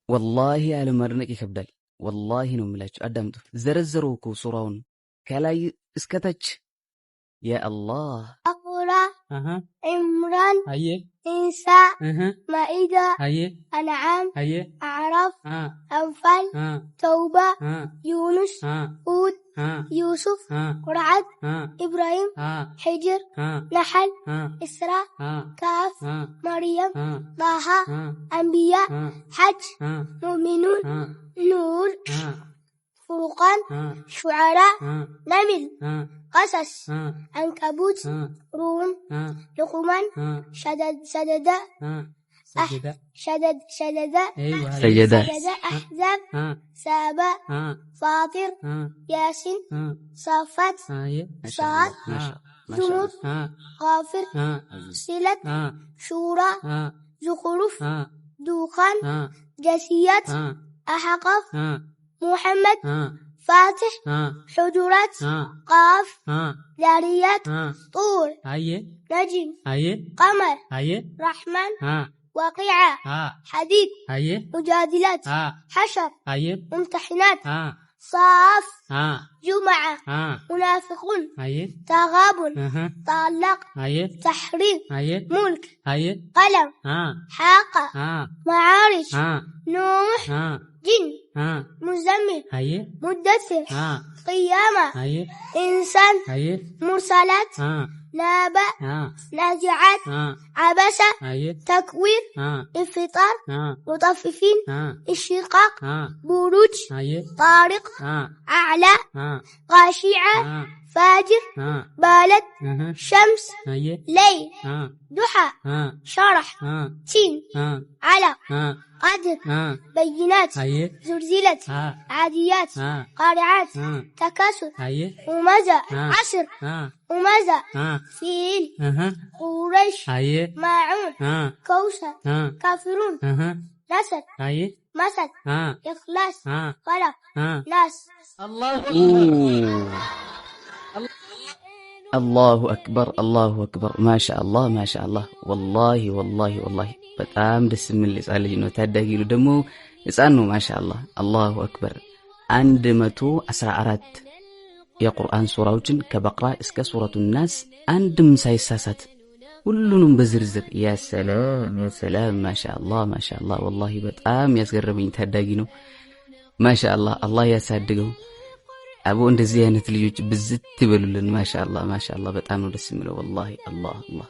ወላሂ አለማድነቅ ይከብዳል። ወላሂ ነው የምላችሁ። አዳምጡ። ዘረዘረው እኮ ሱራውን ከላይ እስከታች። ያ አላህ አቁራ ኢምራን ኢንሳ ማኢዳ አንዓም አዕራፍ አንፋል ተውባ ዩኑስ ሁድ ዩሱፍ ቁርአን ኢብራሂም ሒጅር ነሕል ኢስራ ካፍ መርየም ጣሃ አንቢያ ሐጅ ሙእሚኑን ኑር فرقان شعراء نمل قصص عنكبوت روم لقمان سجد أحزاب سابا فاطر ياسين صافات صاد ثمود غافر سلة شورى زخرف دوخان جسيات أحقاف محمد فاتح حجرات قاف ذاريات طور نجم قمر رحمن واقعة حديد مجادلات حشر ممتحنات صاف جمعة منافقون تغابن طلاق تحريم ملك قلم حاقة معارج نوح جن مزمل مدثر قيامة إنسان مرسلات نابا نازعات عبسة تكوير انفطار مطففين انشقاق بروج طارق أعلى غاشعة فاجر بالد شمس ليل ضحى شرح تين علق قدر بينات زلزلت عاديات قارعات تكاثر ومزة عصر ومزة فيل قريش ماعون كوثر كافرون نسل مسد إخلاص خلق ناس الله أكبر الله أكبر ما شاء الله ما شاء الله والله والله والله በጣም ደስ የሚል ሕፃን ልጅ ነው። ታዳጊ ነው ደግሞ ሕፃን ነው። ማሻአላህ አላሁ አክበር 114 የቁርአን ሱራዎችን ከበቅራ እስከ ሱረቱ ናስ አንድም ሳይሳሳት ሁሉንም በዝርዝር ያ ሰላም ማሻአላህ ማሻአላህ والله በጣም ያስገረመኝ ታዳጊ ነው። ማሻአላህ አላህ ያሳድገው። አቡ እንደዚህ አይነት ልጆች ብዝት ይበሉልን። ማሻአላህ ማሻአላህ በጣም ነው ደስ የሚለው والله الله الله